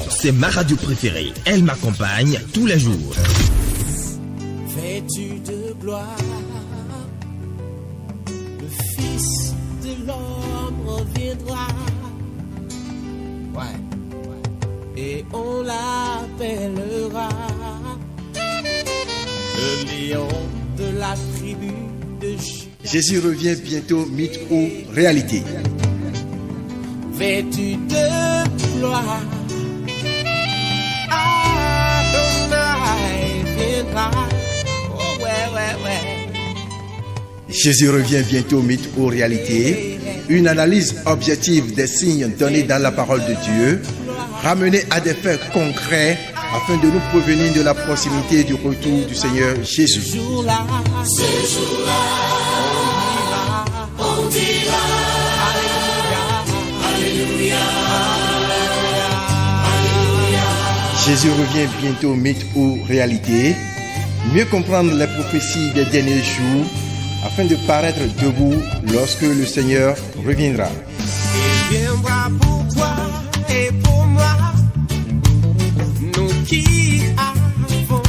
c'est ma radio préférée. Elle m'accompagne tous les jours. Vêtu de gloire, le Fils de l'homme reviendra. Ouais. Et on l'appellera le lion de la tribu de Juda. Jésus revient bientôt, mythe ou réalité? Vêtu de gloire, Adonai viendra. Oh ouais. Jésus revient bientôt, mythe ou réalité? Une analyse objective des signes donnés dans la parole de Dieu, ramenée à des faits concrets afin de nous prévenir de la proximité du retour du Seigneur Jésus. Ce jour-là, on dira, Alléluia, Alléluia. Jésus revient bientôt, mythe ou réalité? Mieux comprendre les prophéties des derniers jours afin de paraître debout lorsque le Seigneur reviendra. Il viendra pour toi et pour moi, nous qui avons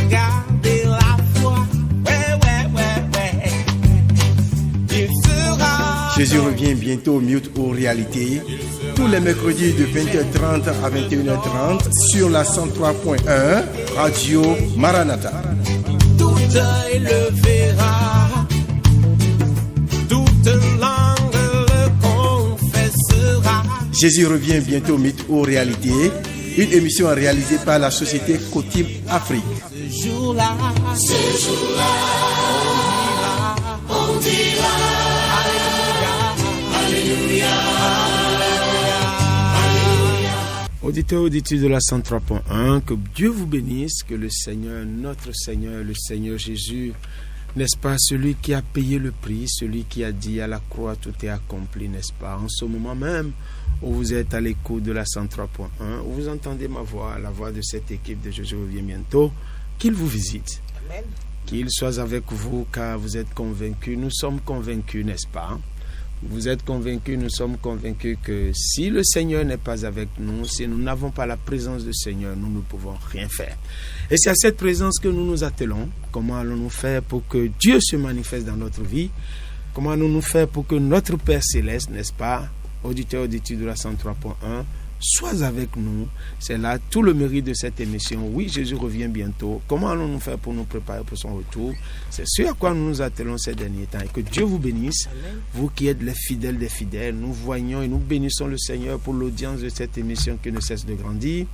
gardé la foi. Ouais. Il sera. Jésus revient bientôt, mythe ou réalité? Tous les mercredis de 20h30 à 21h30 sur la 103.1 Radio Maranatha. Tout œil le verra, toute langue le confessera. Jésus revient bientôt, mythe ou réalité? Une émission réalisée par la société Cotib Afrique. Ce jour-là, on dira, Alléluia, Alléluia. Auditeurs, auditrices de la 103.1, que Dieu vous bénisse, que le Seigneur, notre Seigneur, le Seigneur Jésus, n'est-ce pas, celui qui a payé le prix, celui qui a dit à la croix tout est accompli, n'est-ce pas, en ce moment même où vous êtes à l'écoute de la 103.1, où vous entendez ma voix, la voix de cette équipe de Jésus revient bientôt, qu'il vous visite. Amen. Qu'il soit avec vous, car vous êtes convaincus, nous sommes convaincus, n'est-ce pas? Vous êtes convaincus, nous sommes convaincus que si le Seigneur n'est pas avec nous, si nous n'avons pas la présence du Seigneur, nous ne pouvons rien faire. Et c'est à cette présence que nous nous attelons. Comment allons-nous faire pour que Dieu se manifeste dans notre vie? Comment allons-nous faire pour que notre Père Céleste, n'est-ce pas, auditeur, auditrice de la 103.1, soit avec nous? C'est là tout le mérite de cette émission. Oui, Jésus revient bientôt. Comment allons-nous faire pour nous préparer pour son retour? C'est ce à quoi nous nous attelons ces derniers temps. Et que Dieu vous bénisse, vous qui êtes les fidèles des fidèles. Nous voyons et nous bénissons le Seigneur pour l'audience de cette émission qui ne cesse de grandir.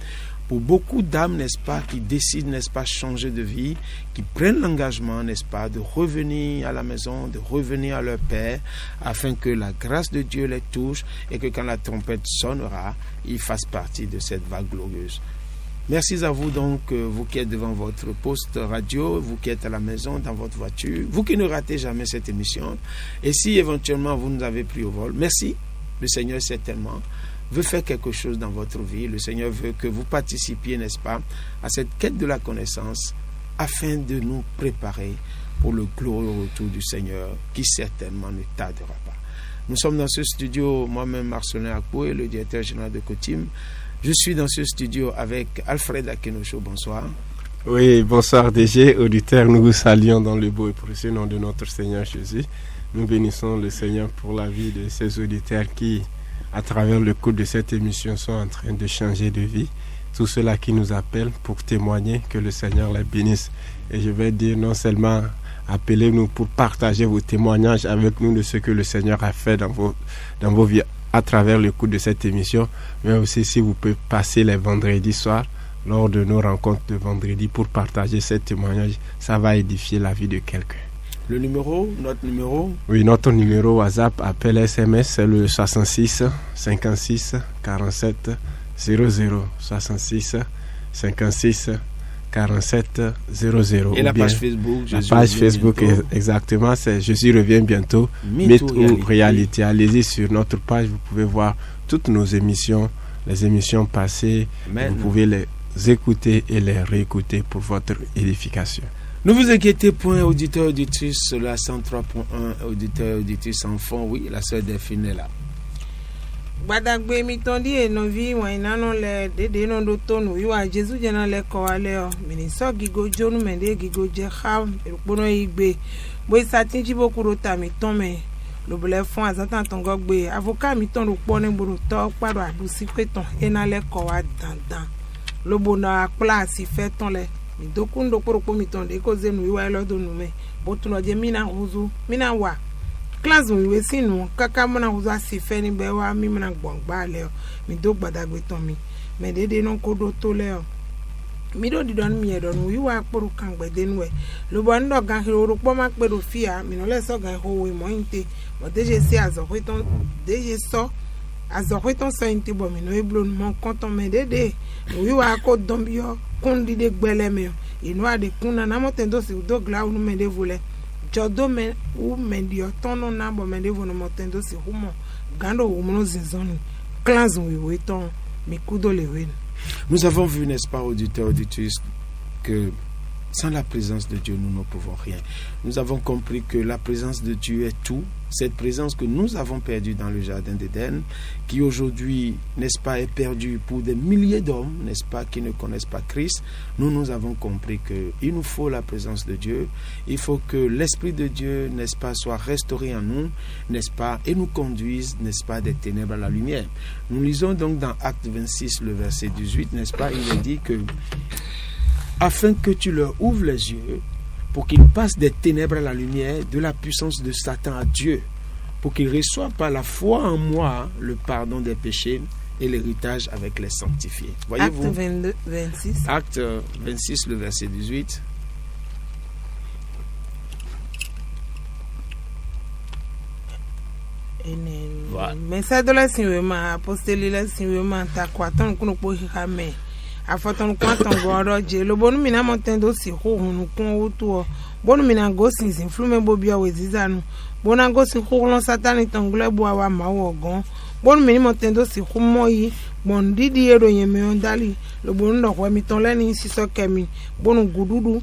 Pour beaucoup d'âmes, n'est-ce pas, qui décident, n'est-ce pas, changer de vie, qui prennent l'engagement, n'est-ce pas, de revenir à la maison, de revenir à leur Père, afin que la grâce de Dieu les touche et que quand la trompette sonnera, ils fassent partie de cette vague glorieuse. Merci à vous donc, vous qui êtes devant votre poste radio, vous qui êtes à la maison, dans votre voiture, vous qui ne ratez jamais cette émission. Et si éventuellement vous nous avez pris au vol, merci, le Seigneur certainement veut faire quelque chose dans votre vie. Le Seigneur veut que vous participiez, n'est-ce pas, à cette quête de la connaissance afin de nous préparer pour le glorieux retour du Seigneur qui certainement ne tardera pas. Nous sommes dans ce studio, moi-même Marcelin Akpoué, le directeur général de Cotim. Je suis dans ce studio avec Alfred Akenocho. Bonsoir. Oui, bonsoir DG, auditeurs, nous vous saluons dans le beau et précieux nom de notre Seigneur Jésus. Nous bénissons le Seigneur pour la vie de ces auditeurs qui, à travers le cours de cette émission, sont en train de changer de vie. Tous ceux-là qui nous appellent pour témoigner, que le Seigneur les bénisse. Et je vais dire, non seulement appelez-nous pour partager vos témoignages avec nous de ce que le Seigneur a fait dans vos vies à travers le cours de cette émission, mais aussi si vous pouvez passer les vendredis soirs lors de nos rencontres de vendredi pour partager ces témoignages, ça va édifier la vie de quelqu'un. Le numéro, notre numéro? Oui, notre numéro WhatsApp, appel SMS, c'est le 66 56 47 00. 66 56 47 00. Et la page Facebook? La page Facebook, exactement, c'est Jésus revient bientôt. Mythe ou réalité. Allez-y sur notre page, vous pouvez voir toutes nos émissions, les émissions passées. Amen. Vous pouvez les écouter et les réécouter pour votre édification. Ne vous inquiétez point, auditeurs, auditrices, la 103.1, auditeurs, auditrices enfants, oui, la sœur Delphine est là. Gbadagbe mi ton di enovi wa inano le dede no do tonu yiwa Jesu jena le ko ale o miniso gigo jonu mende gigo je kham epono igbe bo isatin jibo kuro ta mi ton me lo bele fun azatan ton gogbe avocat mi ton ro po ni gboro to paro abusi peton ena le ko wa dandan lo bona place fe ton le mi dokun do poro po mi ton de ko zenu yiwa lo do nu me bo tun lo je mina huzu mina wa class we sinu kaka mona uza si fe ni be wa mi mona gbongba le mi do Gbadagbe ton mi me dede no ko do to le o mi do di don mi e don wi wa poru kan gbede nu e lo bo ndo gan hiro po ma pe do fia mi no le so gan ho we mo inte mo deje si azo hweton deje so azo hweton so inte bo mi no e blo mo konton me dede wi wa ko don bi yo kun di de gbele me inu ade kun na mo tendo si do gla unu me de vole jodo me u mendio tono na bo me de vono mo tendo si humo gando u mo zinzoni class we weton mi kudo le wen. Nous avons vu, n'est-ce pas, auditeurs, auditrices, que sans la présence de Dieu, nous ne pouvons rien. Nous avons compris que la présence de Dieu est tout. Cette présence que nous avons perdue dans le jardin d'Éden, qui aujourd'hui, n'est-ce pas, est perdue pour des milliers d'hommes, n'est-ce pas, qui ne connaissent pas Christ. Nous avons compris qu'il nous faut la présence de Dieu. Il faut que l'Esprit de Dieu, n'est-ce pas, soit restauré en nous, n'est-ce pas, et nous conduise, n'est-ce pas, des ténèbres à la lumière. Nous lisons donc dans Acte 26, le verset 18, n'est-ce pas, il est dit que afin que tu leur ouvres les yeux, pour qu'ils passent des ténèbres à la lumière, de la puissance de Satan à Dieu, pour qu'ils reçoivent par la foi en moi le pardon des péchés et l'héritage avec les sanctifiés. Voyez-vous, Acte 22, 26. Acte 26, le verset 18. Voilà. Mais ça de la sinwema apostoli la sinwema ta kwa ton kuno po hame afoton kwa ton goro je lo bonu mina montendo si ho hunu kun wuto bonu mina go sin flume bo bia wezizanu bona go si ho lon satani ton glebo wa mawo gon bonu mina montendo si ho moyi bon didi ero yeme ondali lo bonu ndo kwa mi ton leni siso kemi bonu gududu.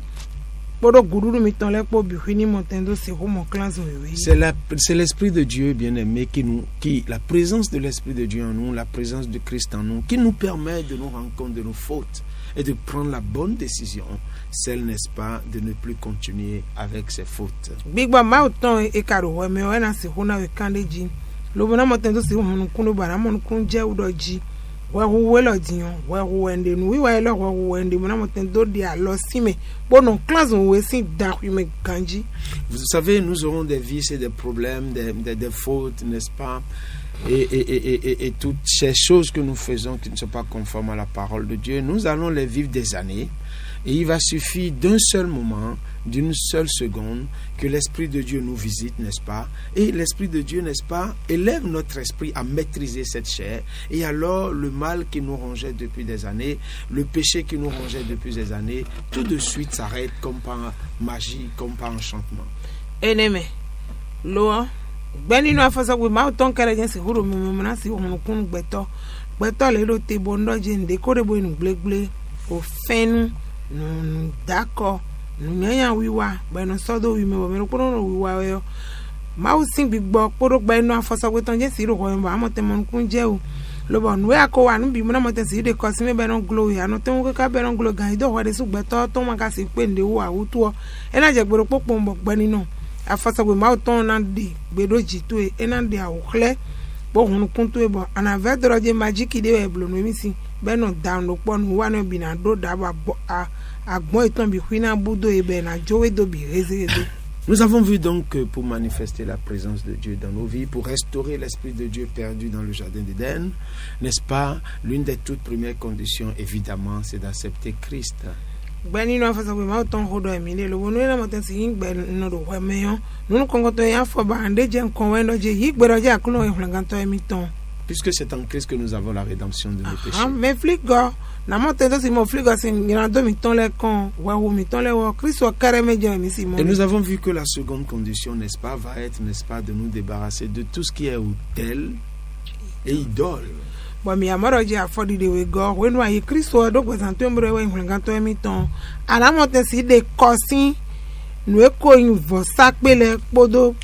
C'est l'Esprit de Dieu, bien-aimé, la présence de l'Esprit de Dieu en nous, la présence de Christ en nous, qui nous permet de nous rendre compte de nos fautes et de prendre la bonne décision, celle, n'est-ce pas, de ne plus continuer avec ces fautes. Vous savez, nous aurons des vices et des problèmes, des fautes, n'est-ce pas, et toutes ces choses que nous faisons qui ne sont pas conformes à la parole de Dieu. Nous allons les vivre des années, et il va suffire d'un seul moment, d'une seule seconde, que l'Esprit de Dieu nous visite, n'est-ce pas? Et l'Esprit de Dieu, n'est-ce pas, élève notre esprit à maîtriser cette chair. Et alors, le mal qui nous rongeait depuis des années, le péché qui nous rongeait depuis des années, tout de suite s'arrête comme par magie, comme par enchantement. Ennemi, loa, beni no afasa we ma ton kere gen se huru mena si ohun kun gbeto le ro te bondo je nde ko re bo inu glegble o fenu no dako no nyanya wiwa beno sodo wi me bo me ko no wiwa yo ma o sin gbigbo poro gba inu afasa we ton je si ro ko mo amote mon kun je o lo bon we akowa nu bi mo na mo te si de ko si me beno glow ya no te won ka beno glow gan ido wa de su gbeto to ma ka si pe nde wo awutu o e na je gboro popo mbo gbani no afasa we ma ton na de gbedo jitu e na de awukle bo hun kuntu e bo ana vedro je magic de e blo no mi si be no down lo pon wa no bi na do da ba agbon itan bi kwina budo e be na jowe do bi rezeze. Nous avons vu donc que pour manifester la présence de Dieu dans nos vies, pour restaurer l'Esprit de Dieu perdu dans le jardin d'Éden, n'est-ce pas, l'une des toutes premières conditions, évidemment, c'est d'accepter Christ. Beni no afasa we ma ton hodo emile lo wonu na moten si ngbe no do we meyon nunu kongo to yan fo ba ande je kon we no je yigbero je akulo e flanganto emiton. Puisque c'est en Christ que nous avons la rédemption de nos péchés. Mais fligo na moten to si mo fligo si ngina do mi ton le kon we wo mi ton le wo Christ kare meje mi si mo. Et nous avons vu que la seconde condition, n'est-ce pas, va être, n'est-ce pas, de nous débarrasser de tout ce qui est autel et idole. Mi amaro je afodi de we go we no ayi Kristo do gbesanto mbere we nhlanganto emiton ala moten si de kosin nu eko yin vo sakpele podo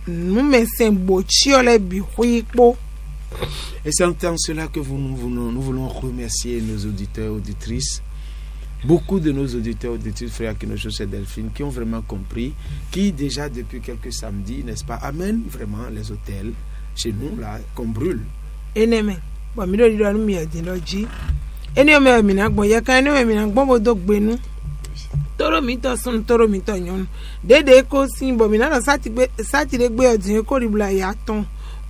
nu mesen bochi ole bi huipo Et c'est en tant cela que nous voulons remercier nos auditeurs, auditrices. Beaucoup de nos auditeurs, auditrices, frères Kinochos et Delphine, qui ont vraiment compris, qui déjà depuis quelques samedis, n'est-ce pas, amènent vraiment les hôtels chez nous, là, qu'on brûle. Eneme, bon, mi do di do mi edin loji. Eneme mi na gbon ye kan eneme mi na gbon bo do gbenu. Toro mi to sun toro mi to yon. Dede ko sin bo mi na lo sati de gbe odin ko ribla ya ton.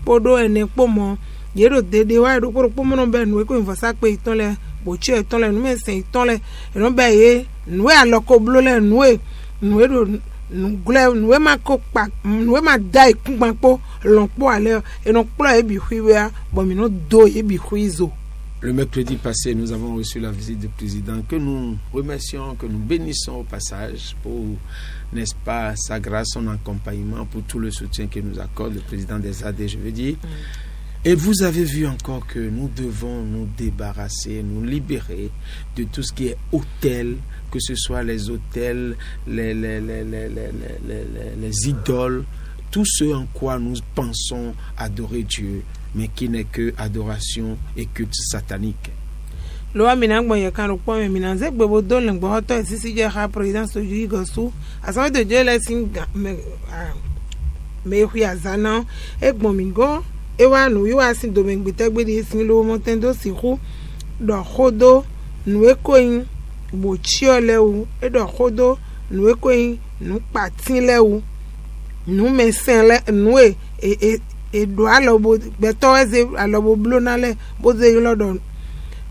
Podo ene po mo. Yero dede wa ro po mo no be nu ko info sa pe iton le bo chi iton le nu me sen iton le. Eno be ye nu aloko blo le nu do nous ma copa nous ma dai kumpo l'emploi alors et non plo e bi huwa bon mi no do e bi huizo. Le mercredi passé, nous avons reçu la visite du président que nous remercions, que nous bénissons au passage pour, n'est-ce pas, sa grâce, son accompagnement, pour tout le soutien qu'il nous accorde, le président des AD, je veux dire. Et vous avez vu encore que nous devons nous débarrasser, nous libérer de tout ce qui est hôtel, que ce soit les hôtels, les idoles, tout ce en quoi nous pensons adorer Dieu, mais qui n'est que adoration et culte satanique. Loa mina ngbo ye kan ro po me mina ze gbebo do le ngbo hoto sisi je ha président so ju gosu asan de je le sin me hu azana egbon mi go e wa nu yu asin do me gbete gbe di sin lo mo tendo si hu do khodo nu e koyin bo chi ole wu e do khodo nu e koyin nu patin le wu nu me sen le nu e do alobo beto eze alobo blona le bo ze lodon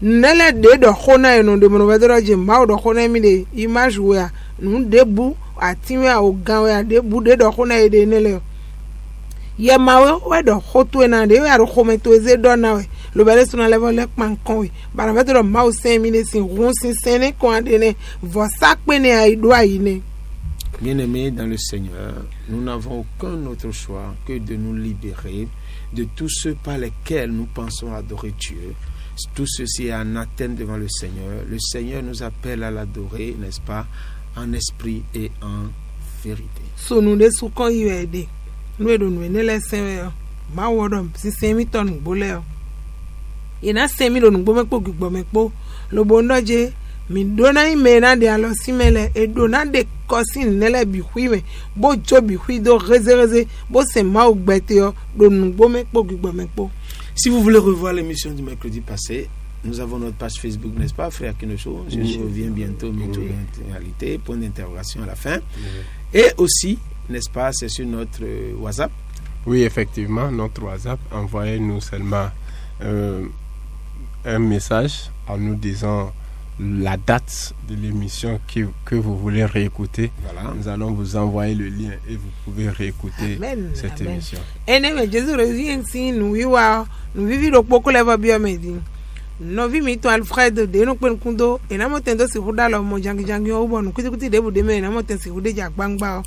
nele de do khona eno de mo bedro je ma do khona mi de image we nu debu atinwe o gan we debu de do khona e de nele ye ma we do khoto na de we aro khometo eze do na we lo bele suna level le pan kon we ba na bedro ma o 5 minutes sin run sin sene kon ade ne vo sakpe ne ai do ayi ne. Bien-aimés dans le Seigneur, nous n'avons aucun autre choix que de nous libérer de tous ceux par lesquels nous pensons adorer Dieu. Tout ceci est anathème devant le Seigneur. Le Seigneur nous appelle à l'adorer, n'est-ce pas, en esprit et en vérité. So nous de sou kon yu ede. Nous edo nous ne le Seigneur. Ma wodom si 5,000 tonnes bole. Ina 5,000 no gbo mepo gbo mepo. Lo bondo je mi dona imena de alo simele e dona de kosin nele bi huime bo jo bi huido rezereze bo se ma ogbeteo do nugbo mepo gbo mepo. Si vous voulez revoir l'émission du mercredi passé, nous avons notre page Facebook, n'est-ce pas, frère Kinocho? Je reviens bientôt, réalité, point d'interrogation à la fin. Et aussi, n'est-ce pas, c'est sur notre WhatsApp. Oui, effectivement, notre WhatsApp, envoyez-nous seulement un message en nous disant la date de l'émission que vous voulez réécouter. Voilà. Nous allons vous envoyer le lien et vous pouvez réécouter cette émission. Anyway, Jésus revient si nous vivons le poko leva biomedi. Nous vivons to Alfred de no pen kundo et na motendo si huda lo mo jangi o bonu kuti de bu de me na moten si hude jak bangba.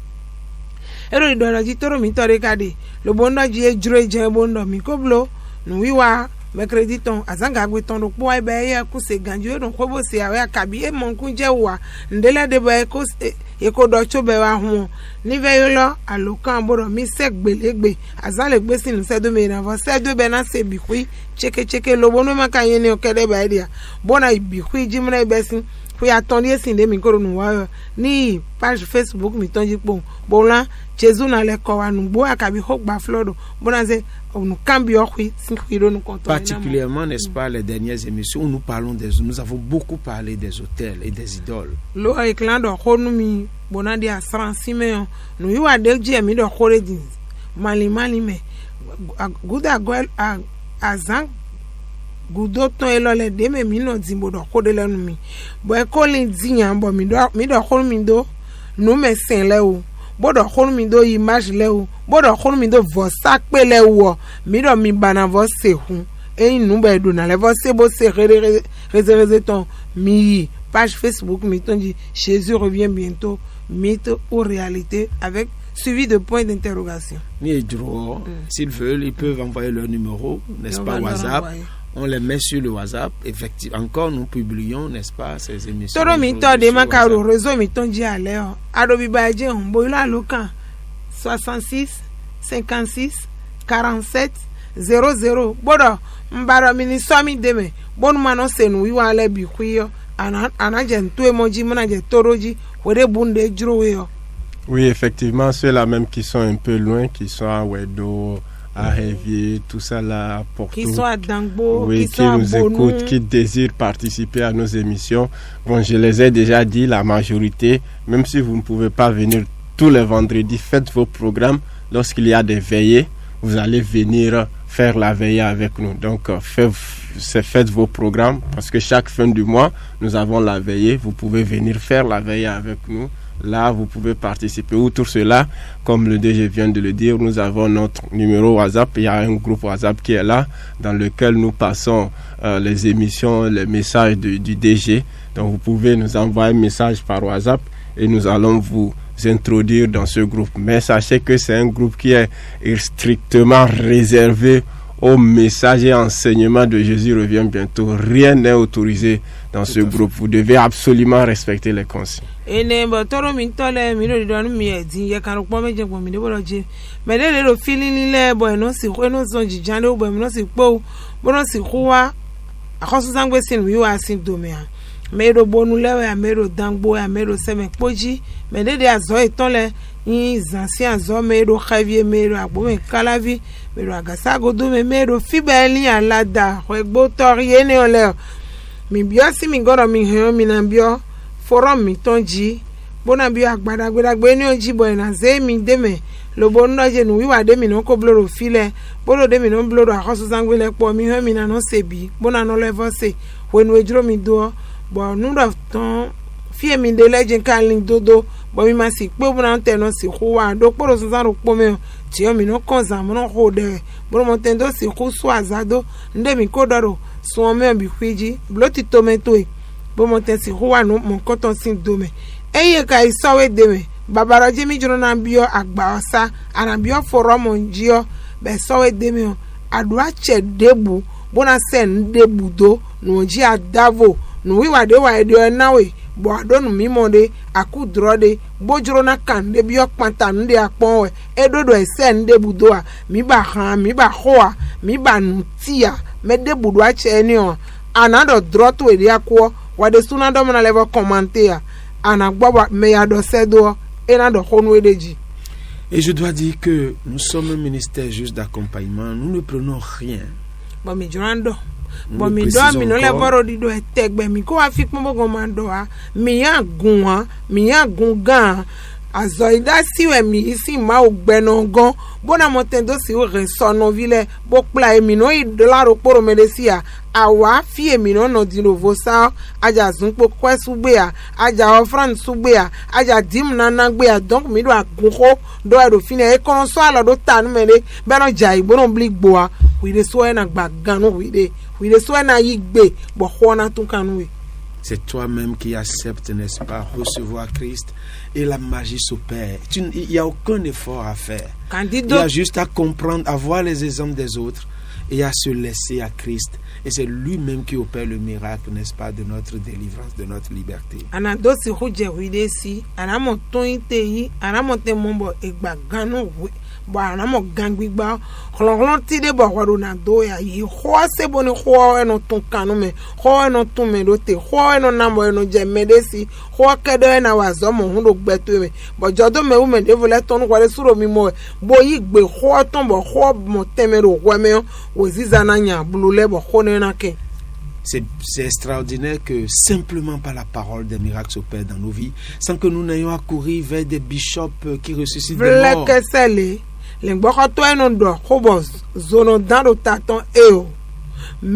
Ero do la jitoro mi to rekade. Lo bondo ji ejure je bondo mi koblo. Nous wiwa mercredi ton azanga gwe ton po ai be ya ku se ganju don ko bo se ya kabi e mon ku je wa ndele de ba ko e ko do cho be wa hu ni ve yo lo alokan bodo mi se gbelegbe azale gbe sinu se do me na vo se do be na se bi hui cheke lo bonu ma kan yen ni o kede ba dia bona bi hui jimna be sin fu ya ton die sin de mi ko nu wa ni page Facebook mi ton ji po bolan Jésus na le ko wa nu bo akabi ho gba flodo bona se particulièrement, n'est-ce pas, les dernières émissions où nous parlons nous avons beaucoup parlé des hôtels et des idoles. Lo eklan do khonumi bonandi a 36 millions no yiwa de je mi do khoredin mali me guda gol azan gudo to elole de me mi no zimbo do khodele nu mi bo e ko lin diyan bo mi do khonumi do no me sen le o bodo khonumi do image le o bodo khonumi do vo sakpe le wo mi do mi bana vo se hu e nu be do na le vo se bo se réserver ton mi page Facebook mi ton dit Jésus revient bientôt mythe ou réalité avec suivi de points d'interrogation. S'ils veulent, ils peuvent envoyer leur numéro, n'est-ce pas, WhatsApp. On les met sur le WhatsApp. Effectivement, encore nous publions, n'est-ce pas, ces émissions. Toro mi to de makaro réseau mi ton ji ale o. Adobi baje on boila lokan 66 56 47 00 bodo mbaro mini somi deme bonu mano senu wiwa le bi kuyo ana je ntu emoji mona je toroji wede bunde juro yo. Oui, effectivement, ceux-là même qui sont un peu loin, qui sont à Wedo, à Révier, tout ça là, à Porto, qui sont à Dangbo, oui, qui nous écoutent, qui désirent participer à nos émissions. Bon, je les ai déjà dit, la majorité, même si vous ne pouvez pas venir tous les vendredis, faites vos programmes. Lorsqu'il y a des veillées, vous allez venir faire la veillée avec nous. Donc, faites vos programmes, parce que chaque fin du mois, nous avons la veillée. Vous pouvez venir faire la veillée avec nous. Là, vous pouvez participer. Outre cela, comme le DG vient de le dire, nous avons notre numéro WhatsApp. Il y a un groupe WhatsApp qui est là, dans lequel nous passons les émissions, les messages du DG. Donc, vous pouvez nous envoyer un message par WhatsApp et nous allons vous introduire dans ce groupe. Mais sachez que c'est un groupe qui est strictement réservé au message et enseignement de Jésus revient bientôt. Rien n'est autorisé dans ce groupe. Vous devez absolument respecter les consignes. Mero bonu lewe ya mero dangbo ya mero seme kpoji mede de azo etonle yin zansi azo mero khavie mero agbo me kalavi mero agasa godo me mero fibeli alada egbo tori ene ole mi bio si mi goro mi he mi na bio forum mi tonji bona bio agbada gbedagbe ni oji boy na ze mi deme lo bonu je nu wiwa de mi no ko bloro file bolo de mi no bloro akoso zangwe le po mi he mi na no sebi bona no level se wenu ejro mi do. Bon, nous avons fait un de legend calling dodo. Bon, il m'a dit que vous n'avez pas si roi. Donc, pour nous en repomer, tu as mis nos consams, nos rodeurs. Bon, mon tendo si roi soit zado. Ndemi kodoro, soit même bifiji. Blotti tomato. Bon, mon tendo si roi, mon coton sin dome. Eye ka isawe deme. Babara jemi jono ambio akbaosa. Anambio forum onjio. Be sawe deme. Adwa che debu. Bona sen debu do. Nonji adavo. No we wade wade nawe bo adonu mimode akudrode bojoro na kan de biok pantan de akpon we edodo esen de budoa mi ba han mi ba hoa mi ba nutia me de budo a cheni on anado drot we de akwo wade suna do na level commentaire anagbo me ya do sedo enado honwe deji. Et je dois dire que nous sommes un ministère juste d'accompagnement, nous ne prenons rien. Bon mi jorando bon mi do mi no le boro di do etegbe mi ko afi pon go ma do a mi ya gun gan azoida si we mi si ma ogbe no gan bona mo tendo si o resono vile bo pla mi no i dollar oporo medesia awa fi mi no di novo sa aja zun po kwesu gbe a aja ofran su gbe a aja dim na gbe a donc mi do agun ko do e do fine e kon so alo do tanu mele be no jai bo no bli gbo a we de so e na gba gan no we de so e na yigbe bo khona tun kanu we. C'est toi-même qui acceptes, n'est-ce pas, recevoir Christ et la magie s'opère. Il n'y a aucun effort à faire. Il y a juste à comprendre, à voir les exemples des autres et à se laisser à Christ. Et c'est lui-même qui opère le miracle, n'est-ce pas, de notre délivrance, de notre liberté. Anadosi huje widesi, anamoton iteyi, anamote mombo egba gano ba na mo gangba klon ti de bo waro na do ya yi ho se boni ho eno tun kanu me ho eno tun me do te ho eno na mo eno je medesi ho kedo na wazo mo hun do gbeto me bo jodo me u me de vole ton kwale suro mi mo bo yi gbe ho ton bo ho mo temero wo me o ziza na nya blule bo ho ne na ke. C'est extraordinaire que simplement par la parole des miracles s'opèrent dans nos vies, sans que nous n'ayons à courir vers des bishops qui ressuscitent des morts. L'engbokoto enondo kobos zono dando taton eo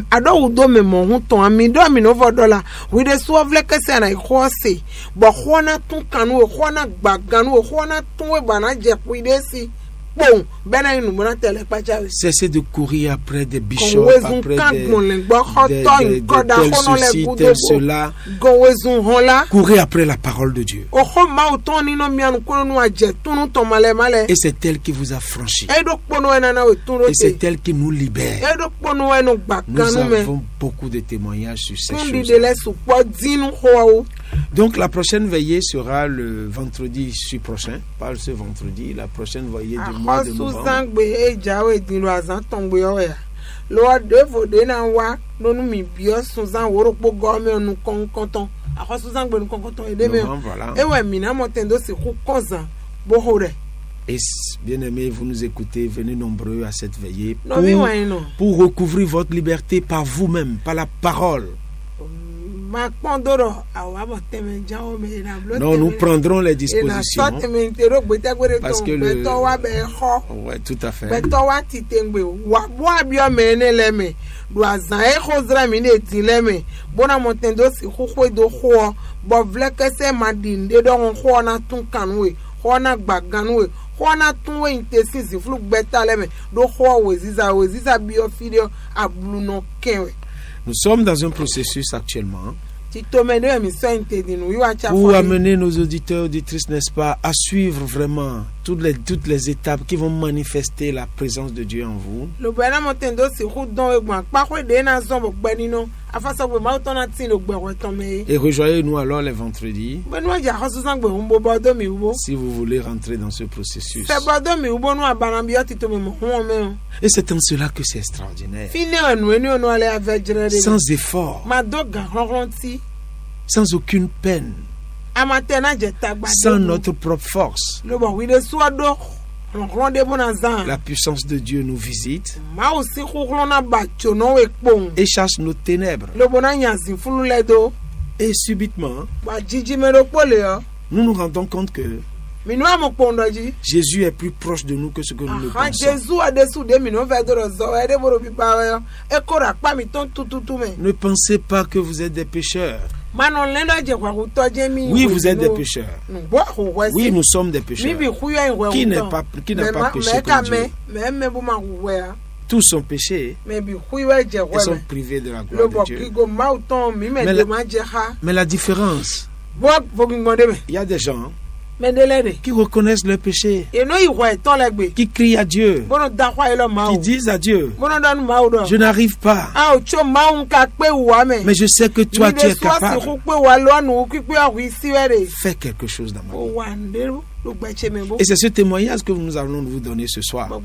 ado udo me mo huton ami do mi no vodola we de so vleke se na ikose bo khona tun kanu o khona gbaganu o khona tun we bana je ku ide si bon bena inu mona tele pacha. Cessez de courir après des bishops, après tel cela. Courez après la parole de Dieu. Et c'est elle qui vous a franchi. Et c'est elle qui nous libère. Nous avons beaucoup de témoignages sur ces choses. Donc la prochaine veillée sera le vendredi prochain, pas ce vendredi, la prochaine veillée du mois de novembre. Voilà. Et bien aimé, vous nous écoutez, venez nombreux à cette veillée pour recouvrir votre liberté par vous-même, par la parole. Non, nous prendrons les dispositions parce que ouais, tout à fait. Nous sommes dans un processus actuellement pour amener nos auditeurs et auditrices, n'est-ce pas, à suivre vraiment toutes les étapes qui vont manifester la présence de Dieu en vous. Et rejoignez-nous alors les vendredis si vous voulez rentrer dans ce processus. Et c'est en cela que c'est extraordinaire. Sans effort, sans aucune peine, sans notre propre force, la puissance de Dieu nous visite et chasse nos ténèbres. Et subitement, nous nous rendons compte que Jésus est plus proche de nous que ce que nous le pensons. Ne pensez pas que vous êtes des pécheurs. Oui, vous êtes des pécheurs. Oui, nous sommes des pécheurs. Qui n'a pas péché comme Dieu? Tous sont péchés et sont privés de la gloire de Dieu. Mais la différence, il y a des gens qui reconnaissent leur péché, qui crient à Dieu, qui disent à Dieu, je n'arrive pas, mais je sais que toi tu es capable. Fais quelque chose dans ma vie. Et c'est ce témoignage que nous allons vous donner ce soir. Vous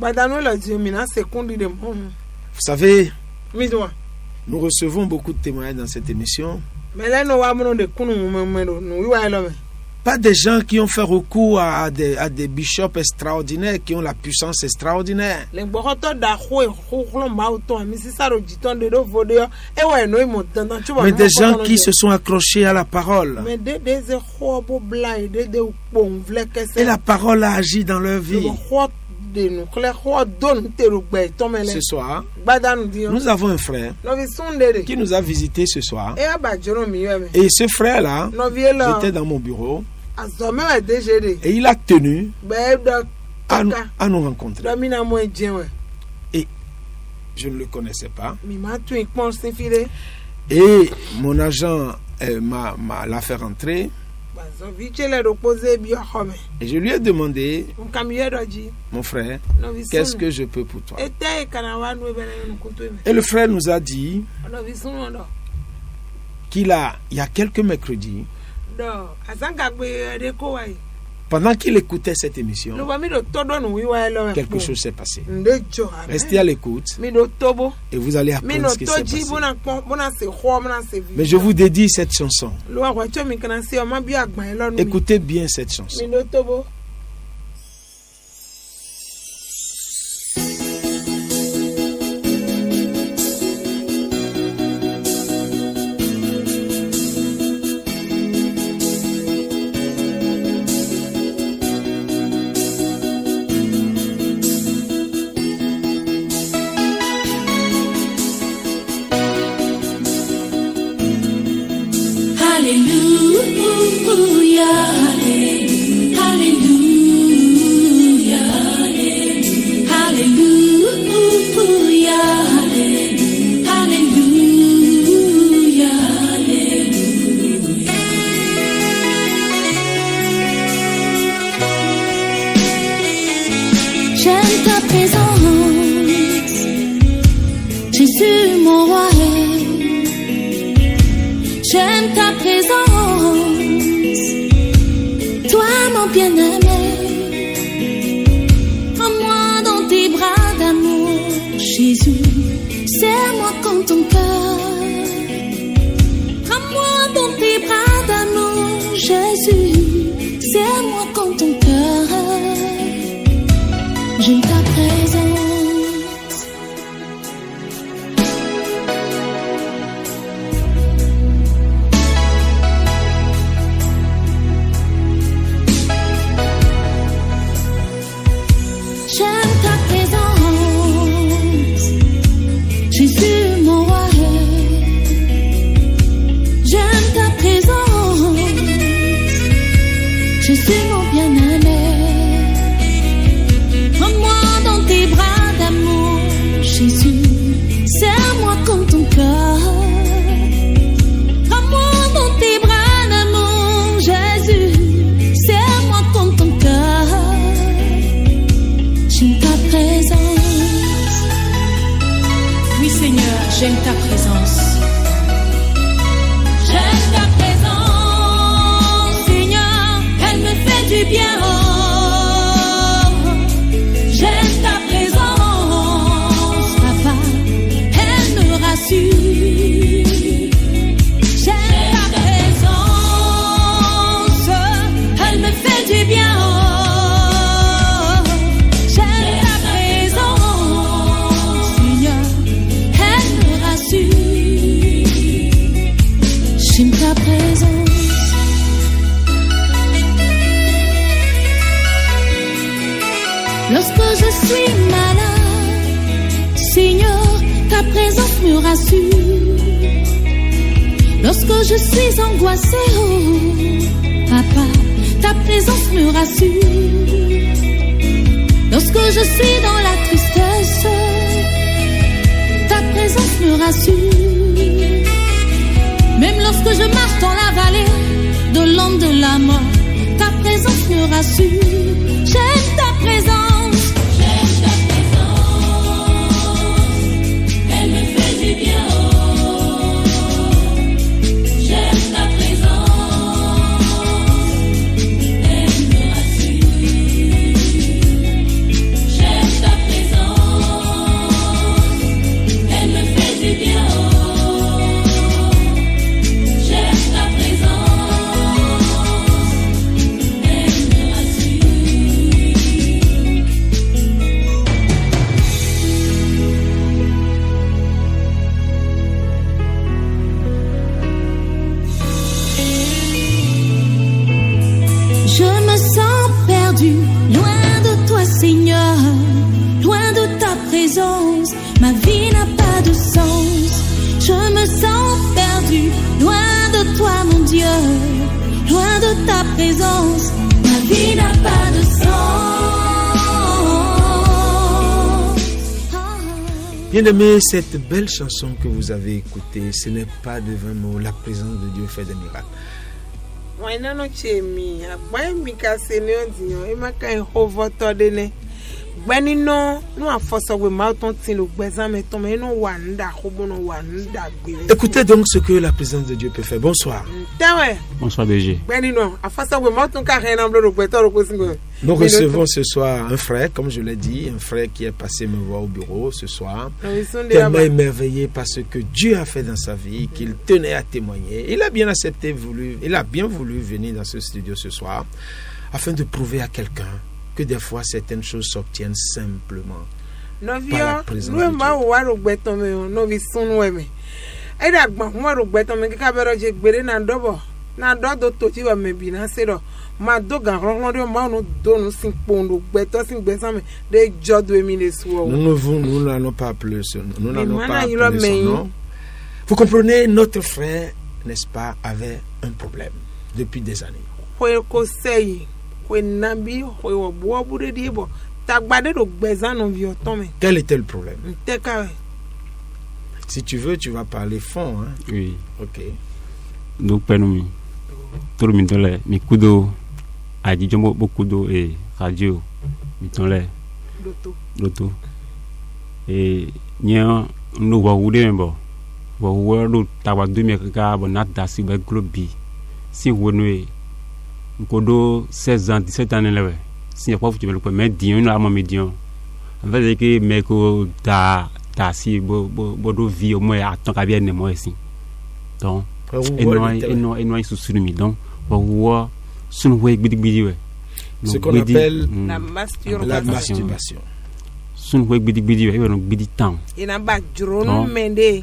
savez, nous recevons beaucoup de témoignages dans cette émission. Pas des gens qui ont fait recours à des bishops extraordinaires, qui ont la puissance extraordinaire. Mais des gens qui se sont accrochés à la parole. Et la parole a agi dans leur vie. Ce soir, nous avons un frère qui nous a visités ce soir. Et ce frère-là, j'étais dans mon bureau et il a tenu à nous rencontrer. Et je ne le connaissais pas. Et mon agent l'a fait rentrer. Et je lui ai demandé, mon frère, qu'est-ce que je peux pour toi? Et le frère nous a dit qu'il il y a quelques mercredis, pendant qu'il écoutait cette émission, quelque chose s'est passé. Restez à l'écoute et vous allez apprendre ce qui s'est passé. Mais je vous dédie cette chanson. Écoutez bien cette chanson. J'aime ta présence, présence. Lorsque je suis malade, Seigneur, ta présence me rassure. Lorsque je suis angoissée, oh, Papa, ta présence me rassure. Lorsque je suis dans la tristesse, ta présence me rassure. Même lorsque je marche dans la vallée de l'ombre de la mort, ta présence me rassure. J'aime ta présence. J'aime ta présence. Elle me fait du bien. J'aime ta présence. Elle me rassure. J'aime ta présence. Elle me fait du bien. J'aime ta présence. Elle me Je me sens perdu, loin de toi Seigneur, loin de ta présence, ma vie n'a pas de sens. Je me sens perdu, loin de toi mon Dieu, loin de ta présence, ma vie n'a pas de sens. Bien-aimés, cette belle chanson que vous avez écoutée, ce n'est pas de vain mot, la présence de Dieu fait des miracles. Waina no chemi, agba mi ka se ni odiyan, e ma ka hovo to de ne. Gbeni no afoso we ma ton tin lo gbezan me ton me no wa nda khobo no wa nda gbe. Écoutez donc ce que la présence de Dieu peut faire. Bonsoir. Tawe. Bonsoir DG. Gbeni no afoso we ma ton ka ren amblo lo gbeto ro ko singo. Nous recevons ce soir un frère, comme je l'ai dit, un frère qui est passé me voir au bureau ce soir, tellement émerveillé par ce que Dieu a fait dans sa vie, qu'il tenait à témoigner. Il a bien voulu venir dans ce studio ce soir, afin de prouver à quelqu'un que des fois certaines choses s'obtiennent simplement par la présence de Dieu. Na do do to ti wa me bi na se do ma do gan ron do ma no do no sin pondo gbeto sin gbesan me de jodo emi le suo. Nous n'allons pas plus. Nous n'allons pas plus son nom. Vous comprenez, notre frère, n'est-ce pas, avait un problème depuis des années. Ko sei ko nabi ko wo bo bu de bo tagbade do gbesan no vi oton me. Quel était le problème? Si tu veux, tu vas parler fond, hein? Oui. OK. Donc penumi. Tout le monde là, mi kudo a dit jombo beaucoup d'eau et radio mi ton là. Loto. Et nya no wa wude mbo. Wa wo do tawa 2000 ka bonat da si ba globi. Si wonwe kodo 16 ans 17 ans là. Si pas tu me le mais dion la ma médian. En fait que mais ko ta si bo do vie au moins attend ka bien moi ici. Donc et non sous mi donc wa sun way gbidi we ce qu'on appelle la masturbation sun way gbidi we no gbidi temps ina ba juro mende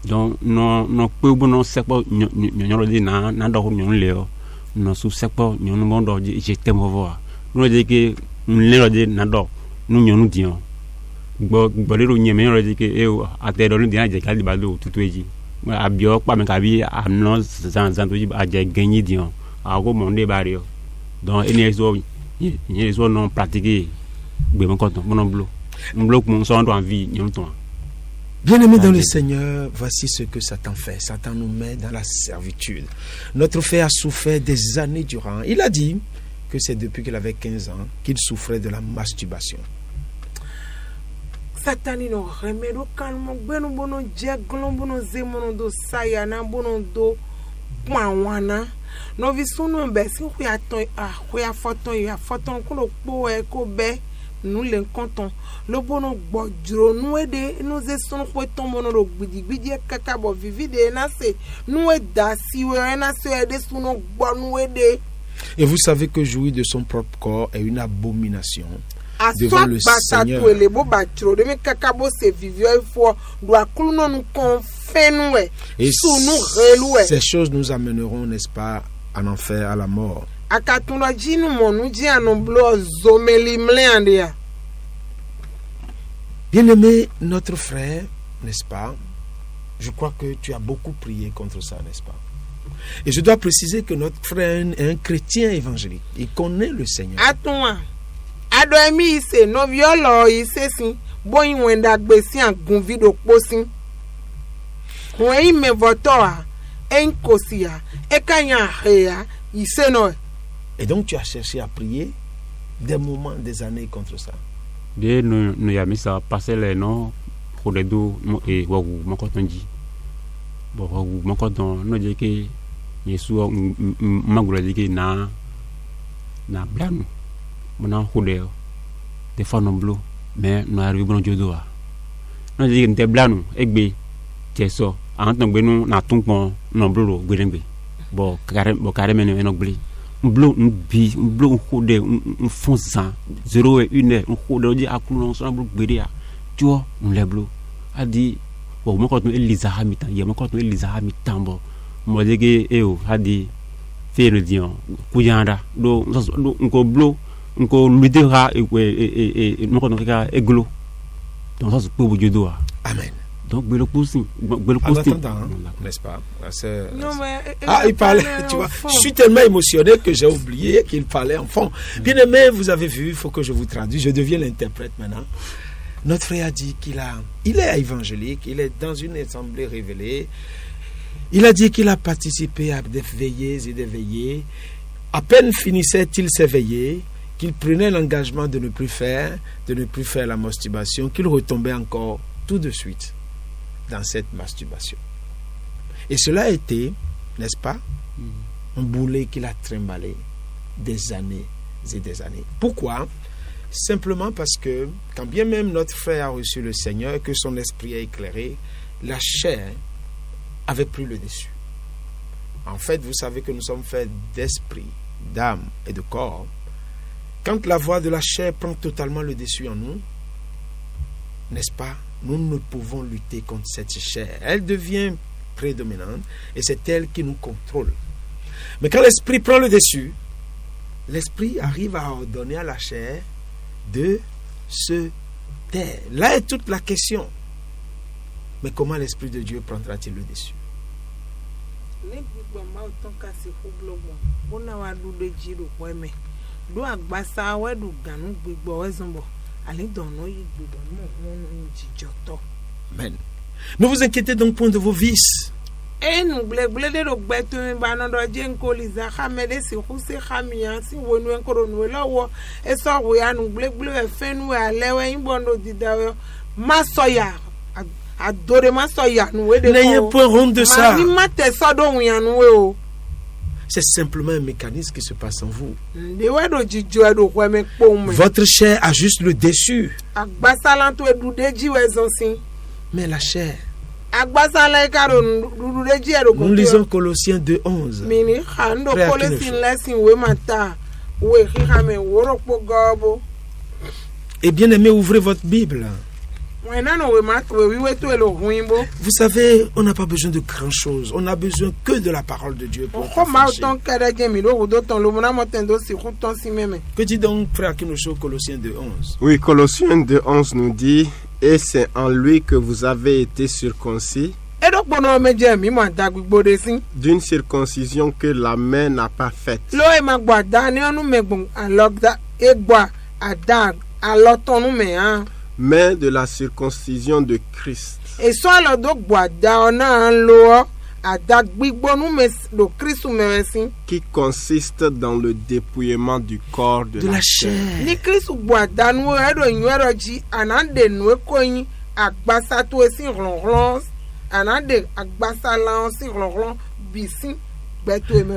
donc no pe bo no sekpo nyoro di na do nyon le no su sekpo nyon mo do je temo voir no de ke le de na do no nyon di on gbo le ro nyeme ro de ke e ate do ni di na je kali ba do tutu eji abio pa me kabi amno zan to a je gagner dion a ko monde barrio donc il so non pratiquer be mon content mon bloc mon son en vie nyom ton. Bien-aimés dans le Seigneur, voici ce que Satan fait. Satan nous met dans la servitude. Notre frère a souffert des années durant. Il a dit que c'est depuis qu'il avait 15 ans qu'il souffrait de la masturbation. Satani no remedo kalmo gbenu bono je glombono zemono do saya na bono do pwanwana no visunu be si ku ya ton ku ya foton ku lo po e ko be nu le konton lo bono gbojuro nu ede nu ze sunu ku ton bono lo gbidigbidi kaka bo vivide na se nu e da si we na se ede sunu gbo nu ede. Et vous savez que jouir de son propre corps est une abomination devant le Seigneur. Et ces choses nous amèneront, n'est-ce pas, en enfer, à la mort. Bien-aimé, notre frère, n'est-ce pas, je crois que tu as beaucoup prié contre ça, n'est-ce pas? Et je dois préciser que notre frère est un chrétien évangélique. Il connaît le Seigneur. Et donc tu as cherché à prier des moments, des années contre ça. Bien, nous avons mis ça, passer les noms pour les deux et waouh, mon coton dit. Bon, waouh, mon coton, nous dit que Yesu magula dit que na blâme, mon en rodé, des fois non bleu, mais nous arrivons dans le jodoa. Nous dit que nous te blâme, egbe, tiens ça, en tant que nous na tout bon non bleu, gouvernement. Bon, carrément nous non bleu. Un bleu, un bi, un bleu, un rodé, un fonçant, 0 et 1 heure, un rodé, on dit à coulon, on bleu béria. Tu vois, on les bleu. A dit, bon, moi quand nous Elisa Hamitan, il y a moi quand nous Elisa Hamitan, bon, moi dis que a dit, fais le dion, Kouyanda, donc on bleu, on luttera et moi quand nous regarde églo. Donc ça c'est pour Dieu doit. Amen. Donc belo poussing, en attendant, n'est-ce pas? Il parlait, tu vois. Je suis tellement émotionné que j'ai oublié qu'il parlait en fond. Bien aimé, vous avez vu, il faut que je vous traduise. Je deviens l'interprète maintenant. Notre frère a dit il est évangélique, il est dans une assemblée révélée. Il a dit qu'il a participé à des veillées et des veillées. À peine finissait-il ses veillées, qu'il prenait l'engagement de ne plus faire la masturbation, qu'il retombait encore tout de suite dans cette masturbation. Et cela a été, n'est-ce pas, un boulet qu'il a trimballé des années et des années. Pourquoi? Simplement parce que, quand bien même notre frère a reçu le Seigneur, que son esprit a éclairé, la chair avait pris le dessus. En fait, vous savez que nous sommes faits d'esprit, d'âme et de corps. Quand la voix de la chair prend totalement le dessus en nous, n'est-ce pas, nous ne pouvons lutter contre cette chair. Elle devient prédominante et c'est elle qui nous contrôle. Mais quand l'esprit prend le dessus, l'esprit arrive à ordonner à la chair de se taire. Là est toute la question. Mais comment l'Esprit de Dieu prendra-t-il le dessus? Amen. Ne vous inquiétez donc point de vos vices. N'ayez point honte de ça. C'est simplement un mécanisme qui se passe en vous. Votre chair a juste le dessus. Mais la chair. Nous lisons Colossiens 2:11. Et bien aimé, ouvrez votre Bible. Vous savez, on n'a pas besoin de grand chose. On n'a besoin que de la parole de Dieu pour fonctionner. Que dit donc frère Kinosho, Colossiens 2:11? Oui, Colossiens 2:11 nous dit, et c'est en lui que vous avez été circoncis, d'une circoncision que la main n'a pas faite, mais de la circoncision de Christ, qui consiste dans le dépouillement du corps de la chair.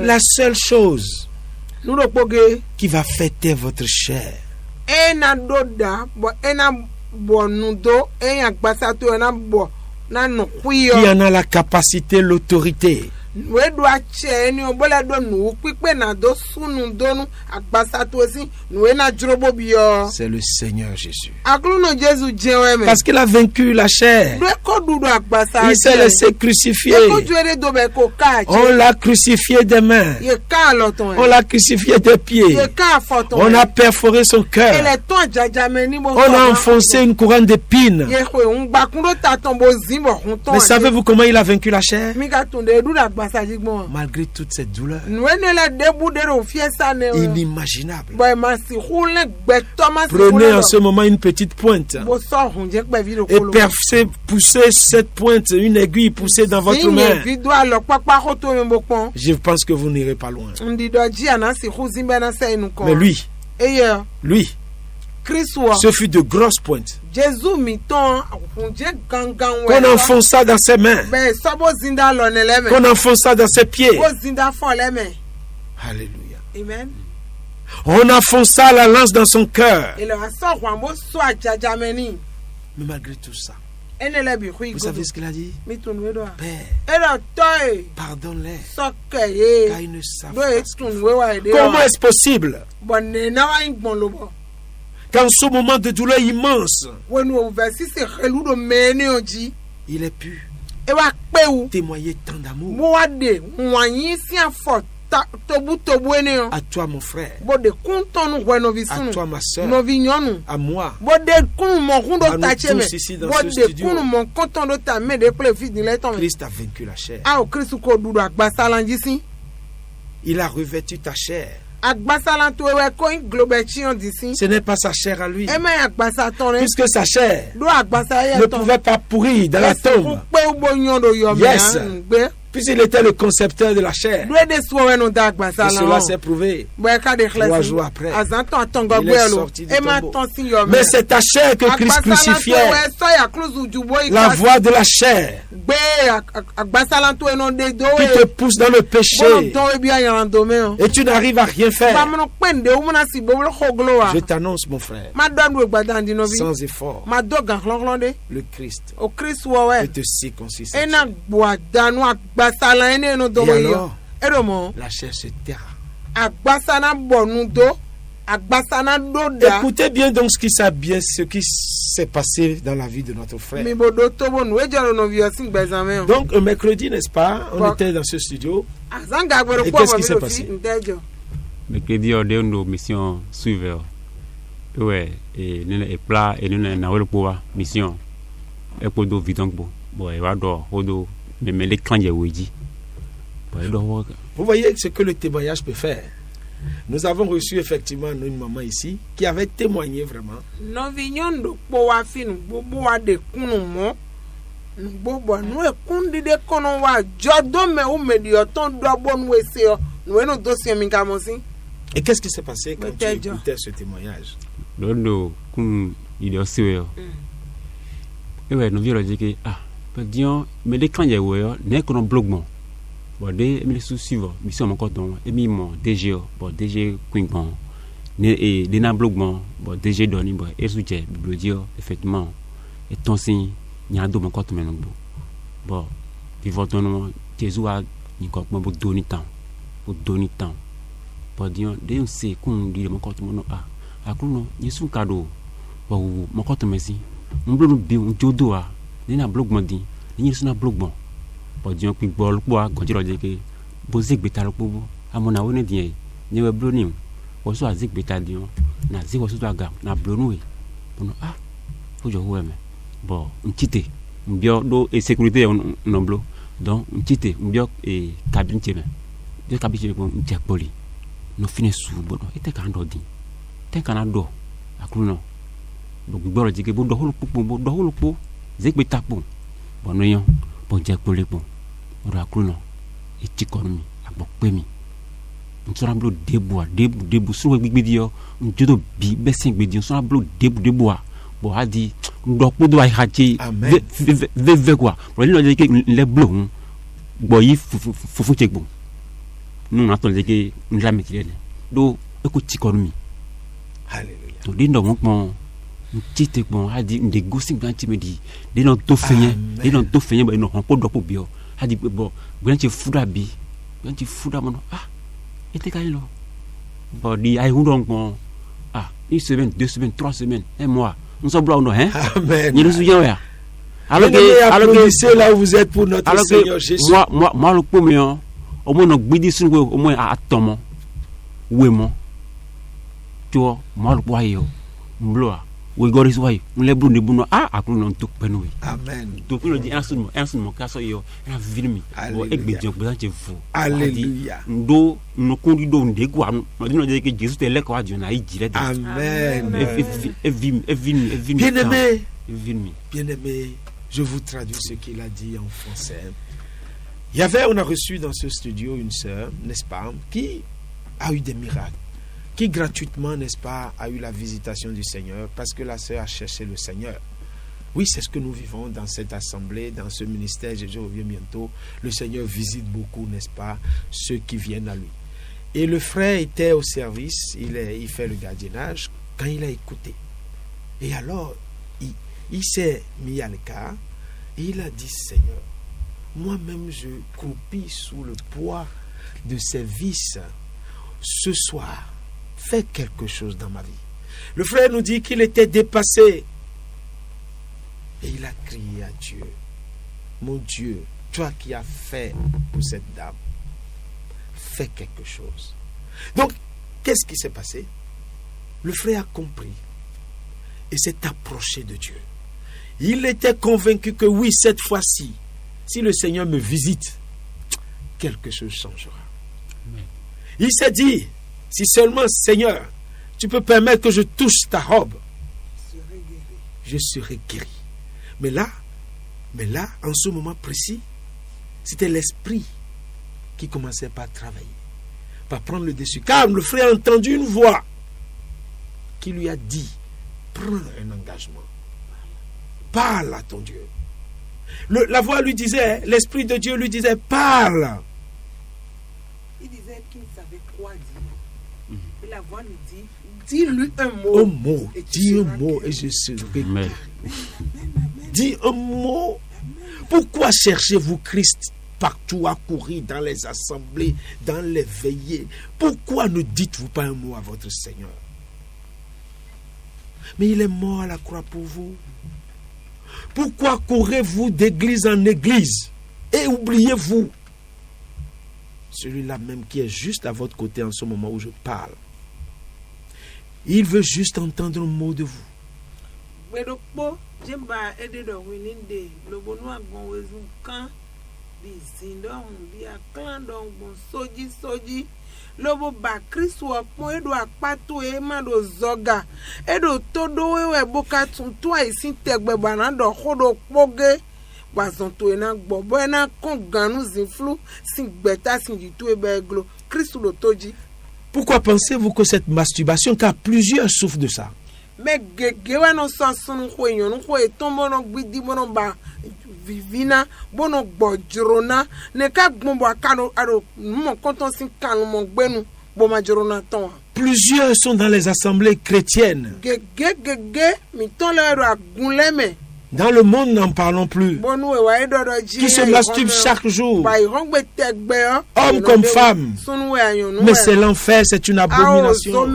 La seule chose qui va fêter votre chair, qui en a la capacité, l'autorité, we do ache ni obola do nu pipe na do sunu donu agbasa to si nu na drobo bio. C'est le Seigneur Jésus. Akluno Jésus jewe me. Parce qu'il a vaincu la chair. Do ko dudu agbasa. Il s'est laissé crucifier. On l'a crucifié des mains. On l'a crucifié des pieds. On a perforé son cœur. On a enfoncé une couronne d'épines. Mais savez-vous comment il a vaincu la chair? Malgré toute cette douleur inimaginable. Prenez en ce moment une petite pointe et poussez cette pointe, une aiguille poussée dans votre main. Je pense que vous n'irez pas loin. Mais lui, ce fut de grosses pointes qu'on enfonça dans ses mains, qu'on enfonça dans ses pieds. Alléluia. Amen. On enfonça la lance dans son cœur. Mais malgré tout ça, vous savez ce qu'il a dit? Père, pardonne-les, car ils ne savent pas. Comment est-ce possible qu'en ce moment de douleur immense, il ait pu témoigner tant d'amour? À toi mon frère, à toi ma soeur, à moi, à nous tous ici dans ce studio, Christ a vaincu la chair. Il a revêtu ta chair. Ce n'est pas sa chair à lui, puisque sa chair ne pouvait pas pourrir dans la tombe. Yes. Puisqu'il était le concepteur de la chair. Et cela s'est prouvé 3 jours après. Il est sorti du tombeau. Mais c'est ta chair que Christ crucifiait. La voix de la chair qui te pousse dans le péché. Et tu n'arrives à rien faire. Je t'annonce mon frère, sans effort, le Christ peut te circoncire. Et alors, la chair se taira. Écoutez bien donc ce qui s'est passé dans la vie de notre frère. Donc, un mercredi, n'est-ce pas, on était dans ce studio. Et qu'est-ce qui s'est passé? Mercredi, on a une mission suivante. Ouais, et plat, et nous avons une mission. Et pour nous, mais les clans vous voyez ce que le témoignage peut faire. Nous avons reçu effectivement une maman ici qui avait témoigné vraiment. Et qu'est-ce qui s'est passé quand tu écoutais ce témoignage? Mais les clans n'est qu'on bloque mon bon des mais soucis mission mon coton et mi mon DG bon DG Queen bon et des na bloque mon bon DG donné bon et soutien bibliothèque effectivement et ton signe n'y a deux mon coton mais non bon vivant ton Jésus a ni quoi pour donner temps pour dire des on sait qu'on dit mon coton non à non Jésus cadeau bon mon coton merci on bloque bien jodo a ni na bloque mon dit ni sur na bloque bon pour dire que bol quoi quand tu dis que bozig betal pour à mon awone bien ni we blonim o so azig betal dio na zig o so aga na blonu pour ah faut je ouais mais bon ntité mbio do et sécurité non blo donc ntité mbio et cabine teme de cabine pour ntia poli no fine sou bon et te kan do di te kan do akruno donc bolo di que bo do holo po zig betal bon no yon bon ntia poli bon rakruno et tikonomi agbo pemi nsonablo debu so gbigbi yo njodo bi besin gbedi nsonablo debu bo hadi ndokpo do hachi ve quoi pour lui dire que les blo boyi fufu chegbo nous na to dire que nous jamais tiré do eko tikonomi alléluia to dindo mon tite bon hadi ndegosi gbanti medi de non to fenye ba no honko dopo bio a dit bon gwen ti fuda bi gwen ti fuda mon était quand là bon di ay hu donc bon une semaine 2 semaines 3 semaines un mois nous sommes là hein Amen. ni le souviens ya Alors que là où vous êtes pour notre Seigneur Jésus. Moi le premier au moins no gbidi sun au moins à tomo wemo tu vois moi le boyo mbloa we goris way on le brunde buno akulu non tuk penui Amen. donc le dit ensun mo kaso yo en vilmi bo egbe jon be sanche fu Alléluia. ndo no kundi do nde gwa no dino de que Jésus te le ko adjo na yi jire de Amen. Bien-aimé, Bien-aimé, je vous traduis ce qu'il a dit en français. On a reçu dans ce studio une sœur, n'est-ce pas, qui a eu des miracles, qui gratuitement, n'est-ce pas, a eu la visitation du Seigneur parce que la sœur a cherché le Seigneur. Oui, c'est ce que nous vivons dans cette assemblée, dans ce ministère. Je reviens bientôt. Le Seigneur visite beaucoup, n'est-ce pas, ceux qui viennent à lui. Et le frère était au service, il fait le gardiennage, quand il a écouté. Et alors, il s'est mis à l'écart et il a dit, Seigneur, moi-même je croupis sous le poids de ces vices. Ce soir, fais quelque chose dans ma vie. Le frère nous dit qu'il était dépassé. Et il a crié à Dieu, mon Dieu, toi qui as fait pour cette dame, fais quelque chose. Donc, qu'est-ce qui s'est passé? Le frère a compris et s'est approché de Dieu. Il était convaincu que oui, cette fois-ci, si le Seigneur me visite, quelque chose changera. Amen. Il s'est dit, si seulement, Seigneur, tu peux permettre que je touche ta robe, je serai guéri. Mais là, en ce moment précis, c'était l'esprit qui commençait par travailler, par prendre le dessus. Car le frère a entendu une voix qui lui a dit, prends un engagement. Parle à ton Dieu. La voix lui disait, l'Esprit de Dieu lui disait, parle. Il disait qu'il savait quoi dire. Et la voix lui dit, dis-lui un mot. Un mot. Dis un mot et je serai. Dis un mot. Pourquoi cherchez-vous Christ partout à courir dans les assemblées, dans les veillées? Pourquoi ne dites-vous pas un mot à votre Seigneur? Mais il est mort à la croix pour vous. Pourquoi courez-vous d'église en église et oubliez-vous celui-là même qui est juste à votre côté en ce moment où je parle? Il veut juste entendre un mot de vous. Lobo ba Kristo apon edo akpato e ma do zoga edo todo we boka tuntu aisin tegbe bana do khodo poge bazonto ena gbobo ena kon ganu zinflu sin gbeta sin ditu e beglo Kristo do toji. Pourquoi pensez-vous que cette masturbation, car plusieurs souffrent de ça? Mais gegewa no sansun ko eyan no ko etombo no gbidi bono ba vivina bono gbojrona ne ka gbombo akano aro mo konton sin kanu mo gbenu bo majrona ton. Plusieurs sont dans les assemblées chrétiennes. Mi ton le ro agunleme. Dans le monde, n'en parlons plus. Qui se masturbent chaque jour, hommes comme femmes. Mais c'est l'enfer, c'est une abomination.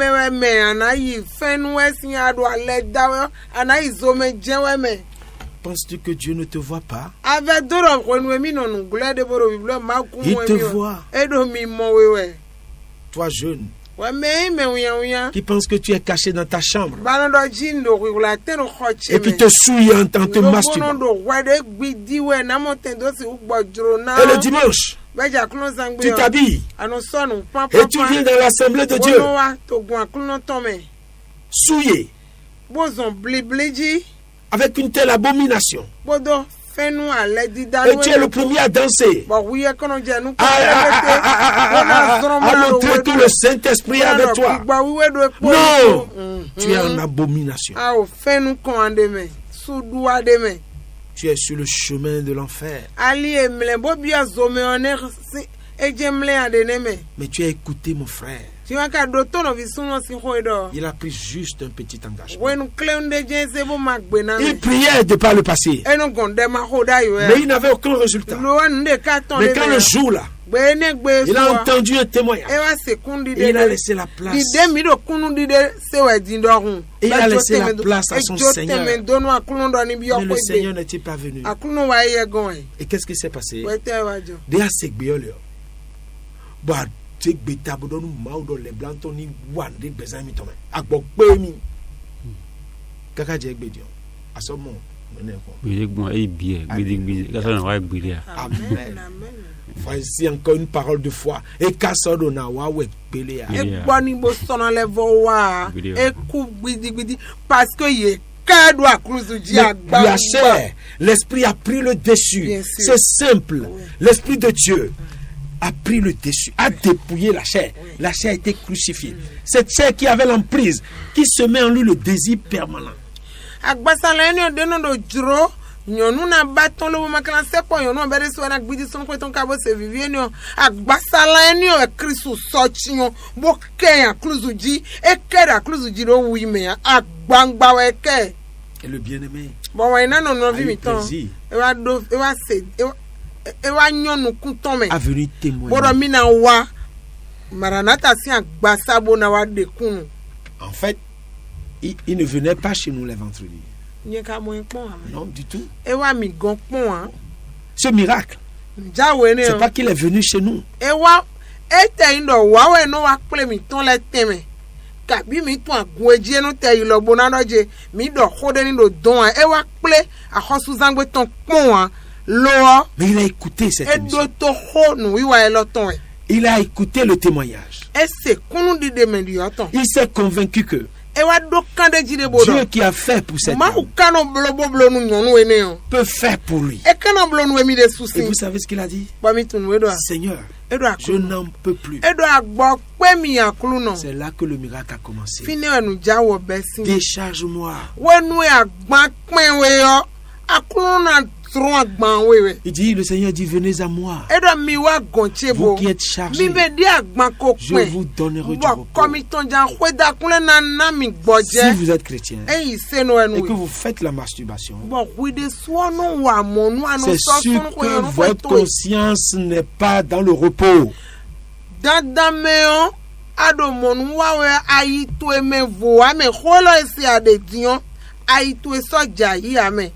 Penses-tu que Dieu ne te voit pas? Il te voit. Toi jeune, qui pense que tu es caché dans ta chambre et puis te souille en te masturbant. Et le dimanche, tu t'habilles et tu viens dans l'assemblée de Dieu souillé avec une telle abomination. Et tu es le premier à danser, à montrer que le Saint-Esprit est avec toi. Non, tu es en abomination. Tu es sur le chemin de l'enfer. e jemle adeneme Mais tu as écouté mon frère. ti wa ka do to no vi suno si hoido Il a pris juste un petit engagement. wenu kleunde jense bo magbe na Il priait de par le passé. eno gonde ma hoda yo Mais il n'avait aucun résultat. lo an de ka ton Mais quand le jour là, il a entendu un témoignage. e wa sekundi Et il a de laissé la place. de mi do kunu di de se wa di ndo hun Et il a laissé la place à son Seigneur. mais le Seigneur n'était pas venu. akunu wa ye gon Et qu'est-ce qui s'est passé? wete wa jo Dès à Segbeolio. Bah, tu es bétabodon ou maudon les blancs, ni one des besoins tomber. À Bokbemi. Kaka Jack Bédion. À ce moment, on est quoi? Amen. Voici encore une parole de foi. Et Kassodona, Wawek Belea. e gbani bo sono le vo wa e ku gbidi parce que ye kado akruzu ji agba La chair, l'esprit a pris le dessus. Bien sûr. C'est simple. L'esprit de Dieu a pris le dessus, a dépouillé la chair. La chair a été crucifiée. Cette chair qui avait l'emprise, qui se met en lui le désir permanent. agbasala eni o de no do juro nyonu na baton lo makala se po nyonu be de so na gbidi so ko ton ka bo se vivi eni o agbasala eni o e kristu so chiyon bo keyan akruzu ji e kere akruzu ji ro wi me agbangba we ke Et le bien-aimé bo wa ina no no a vi eu mi ton plaisir e wa do e wa se e wa nyonu kun ton me à venir bodo témoigner. mi na wa maranata si agbasabo na wa de kunu En fait, il ne venait pas chez nous les vendredis. nye ka mo pon ame Non, du tout. e wa mi gan pon an Ce miracle, jawe ne c'est pas qu'il est venu chez nous. e wa e te ndo wa we no wa ple mi ton le teme ka bi mi ton agun eje no te ilo bona doje mi do khode ni do don e wa ple a khosu zangbe ton pon an lo Mais il a écouté cette e do émission. to ho nu wi wa e lo ton e Il a écouté le témoignage. se kunu di de me di oton Il s'est convaincu que e wa do kande ji de bodo Dieu qui a fait pour cette ma femme kano blo nu nyonu ene o peut faire pour lui. e kana blo nu mi de Et susi vous savez ce qu'il a dit? ba mi tun we do Seigneur, e do je akulu n'en peux plus. e do agbo pe mi akulu no C'est là que le miracle a commencé. fini enu jawo besin Décharge-moi. wenu agban pin we yo akulu na tron agban we Il dit, le Seigneur dit, venez à moi. edo mi wa gonche Vous bo qui êtes mi chargés, be di agban ko je pin vous donnerai du bo repos. komi ton jan kweda kunle na mi Si gboje vous êtes chrétien eyi seno et enu que vous faites la masturbation, bo we de swonu wa monu anu c'est so sûr sunu ko que yo votre conscience n'est pas dans le repos. dadameo ado monu wa we ayi to eme vo ame kholo esi ade dion ayi to soja yi ame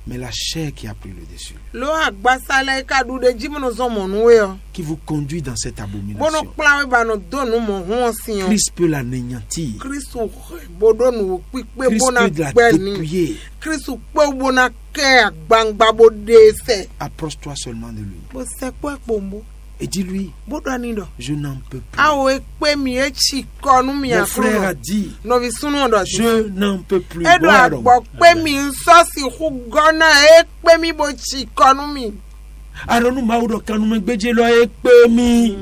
Mais la chair qui a pris le dessus, lo agbasala ka du de jimono zo monu we yo qui vous conduit dans cette bono abomination, plawe ba no donu mo hon siyon Christ peut l'anéantir. kristu bodo nu pipe Christ bona peut la gbeni dépouiller. kristu pe bona ke agbangba bo de se Approche-toi seulement de lui. bo se pe pombo Et dis-lui, bodo ani do je n'en peux plus. awo pe mi e chi konu mi Mon frère a akro dit, no vi sunu do je n'en peux plus. edo Guarda. agbo pe mi so si hu gona e pe mi bo chi konu mi Aronu Maudo Kanoume Gbedjelo Ekpe mi.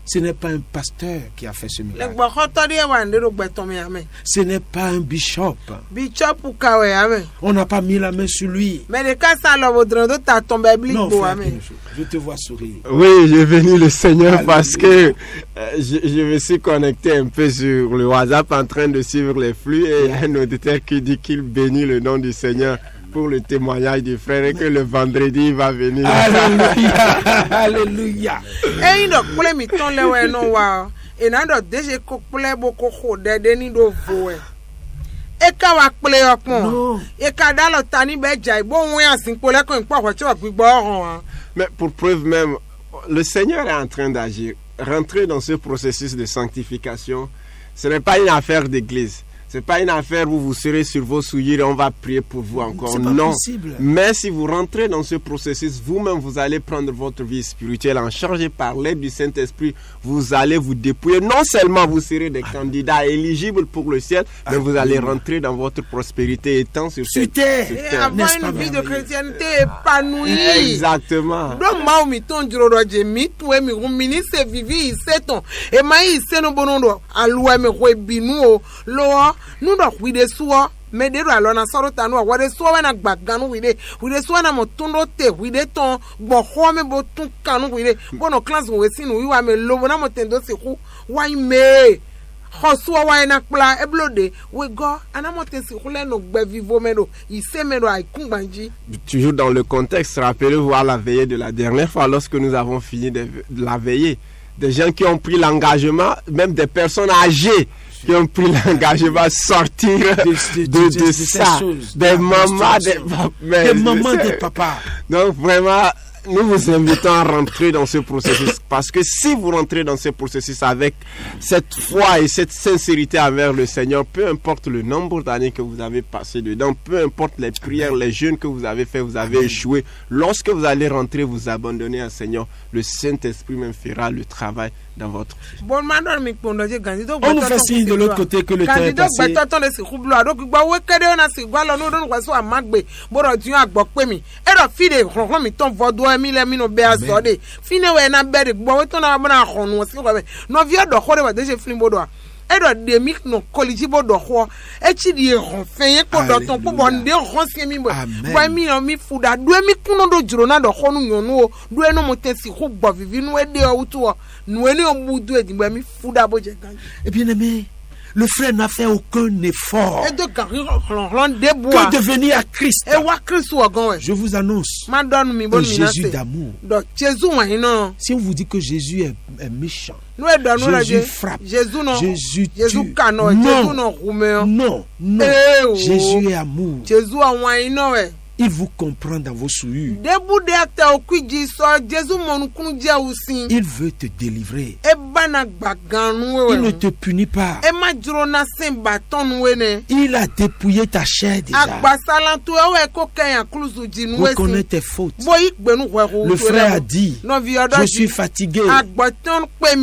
Ce n'est pas un pasteur qui a fait ce le miracle. gbo khoto de wa ndero gbeton mi ame Ce n'est pas un bishop. bishop kawe ame On n'a pas mis la main sur lui. mais de ka sa lo bodron do ta ton biblique Non, bo frère, ame je te vois sourire. Oui, j'ai béni le Seigneur Alléluia. parce que je me suis connecté un peu sur le WhatsApp en train de suivre les flux et il y a un auditeur qui dit qu'il bénit le nom du Seigneur pour le témoignage du frère et que le vendredi il va venir. Alléluia. Alléluia. eyin do kple mi ton le we no wa e na do deje ko kple bo ko ho de ni do vo e ka wa kple opon Non. e ka da lo tani be jai bo won asin po le ko npo ko ti wa gbigbo ohun Mais pour preuve même, le Seigneur est en train d'agir. Rentrer dans ce processus de sanctification, ce n'est pas une affaire d'église. Ce n'est pas une affaire où vous serez sur vos souliers et on va prier pour vous encore. C'est pas Non. possible. Mais si vous rentrez dans ce processus, vous-même, vous allez prendre votre vie spirituelle en charge et par l'aide du Saint-Esprit, vous allez vous dépouiller. Non seulement vous serez des candidats éligibles pour le ciel, mais vous allez rentrer dans votre prospérité étant sur Sur cette terre. sur et terre. avoir N'est-ce pas une vie de merveilleux? chrétienté épanouie Exactement. do ma mi ton juro do je mi tu e mi mini se vivi se ton e ma yi se no bono do aluwa me ko binu o lo nu do wi de suo me de ro alo na soro tanu wa de so wa na gbaganu we de so na mo tundo te we de ton gbo ho me bo tun kanu we de bono class we sinu wi wa me lobo na mo tendo se ku wa me Hosuwa wa ena kpla eblode we go anamote si khule no gbe vivo meno ise meno ay kumbanji. Toujours dans le contexte, rappelez-vous à la veillée de la dernière fois lorsque nous avons fini de la veillée, des gens qui ont pris l'engagement, même des personnes âgées qui ont pris l'engagement de sortir de ça, des mamans, des mamans, des papas. Donc vraiment, nous vous invitons à rentrer dans ce processus parce que si vous rentrez dans ce processus avec cette foi et cette sincérité envers le Seigneur, peu importe le nombre d'années que vous avez passé dedans, peu importe les prières, les jeûnes que vous avez fait, vous avez échoué, lorsque vous allez rentrer, vous abandonner au Seigneur, le Saint-Esprit même fera le travail dans votre vie. On nous fait signe de l'autre côté que le temps est passé. Edo demi no kolijibo do ho echi di ronfen ko do ton po bon de ronse mi bo mi no mi fuda do mi kuno do juro na do ho no nyonu do eno motesi ho gbo vivi no e de o tu o no eni o budu e mi fuda bo je kan. Et bien aimé, le frère n'a fait aucun effort que de venir à Christ. Je vous annonce que Jésus d'amour. Si on vous dit que Jésus est méchant, Jésus frappe, Jésus tue, non, Jésus est amour. Il vous comprend dans vos souillures. Il veut te délivrer. Il ne te punit pas. Il a dépouillé ta chair déjà. Reconnais tes fautes. Le frère a dit, je suis fatigué.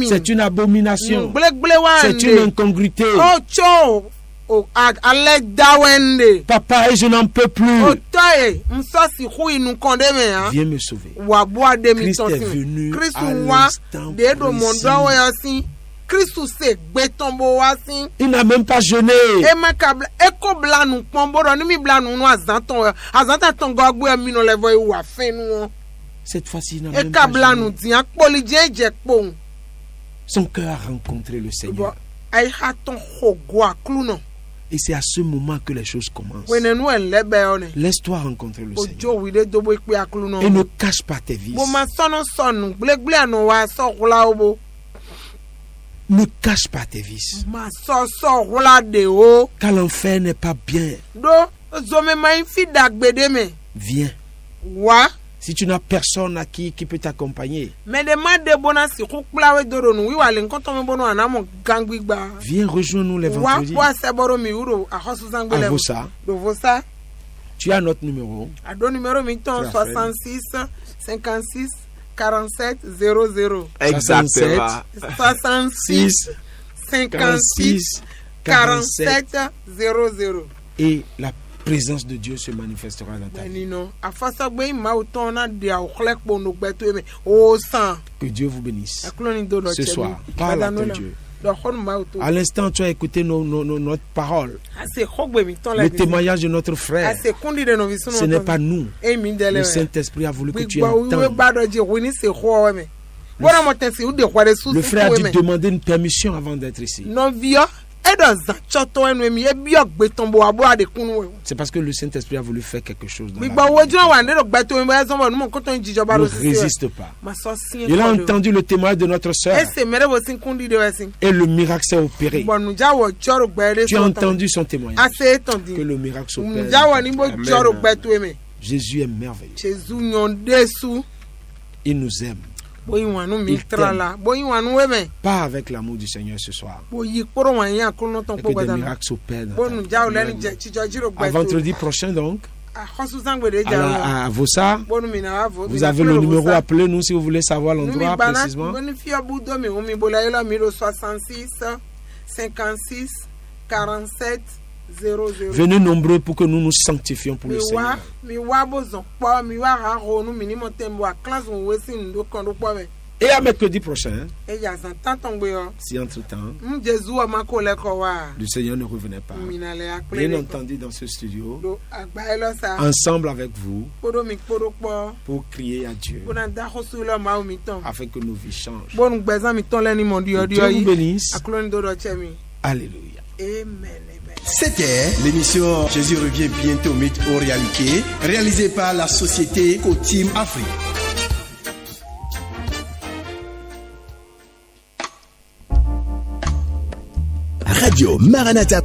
C'est une abomination. C'est une incongruité. Papa, et je n'en peux plus. Viens me sauver. Christ est venu à l'instant. Il n'a même pas jeûné. Cette fois-ci, il n'a même pas jeûné. Son cœur a rencontré le Seigneur. Et c'est à ce moment que les choses commencent. Laisse-toi rencontrer le Seigneur. Et ne cache pas tes vices. Ne cache pas tes vices. Car l'enfer n'est pas bien. Viens. Si tu n'as personne qui peut t'accompagner, viens rejoindre-nous les vendredis à Vossa. Tu as notre numéro. 66 56 47 00. Exactement. 66 56 47 00. Et la présence de Dieu se manifestera dans ta vie. Que Dieu vous bénisse. Ce soir, parle à ton Dieu. À l'instant, tu as écouté notre parole. Le témoignage de notre frère. Ce n'est pas nous. Le Saint-Esprit a voulu que tu entendes. Le frère a dû demander une permission avant d'être ici. C'est parce que le Saint-Esprit a voulu faire quelque chose dans la vie. Ne résiste pas. Il a entendu le témoignage de notre sœur. Et le miracle s'est opéré. Tu as entendu son témoignage. Que le miracle s'opère. Jésus est merveilleux. Il nous aime. Il t'aime. Pas avec l'amour du Seigneur ce soir. Et que des miracles s'opèrent dans ta vie. À vendredi prochain donc, à Vossa, vous avez le numéro, appelez-nous si vous voulez savoir l'endroit précisément. 66 56 47 00. Venez nombreux pour que nous nous sanctifions pour le Seigneur. Et à mercredi prochain, eya zan tantan gbe yo si entre-temps, Jésus wa ma ko le ko wa le Seigneur ne revenait pas. mina le akple Bien le entendu, dans ce studio, do agba elo sa ensemble avec vous, podo mi podo po pour crier à Dieu, bona da ko su lo ma o mi ton afin que nos vies changent. bonu gbezan mi ton leni mo di Que odi Dieu vous yi bénisse. akloni do do che mi Alléluia. amen. C'était l'émission Jésus revient bientôt, mythe ou réalité, réalisée par la société Co-Team Afrique. Radio Maranatha.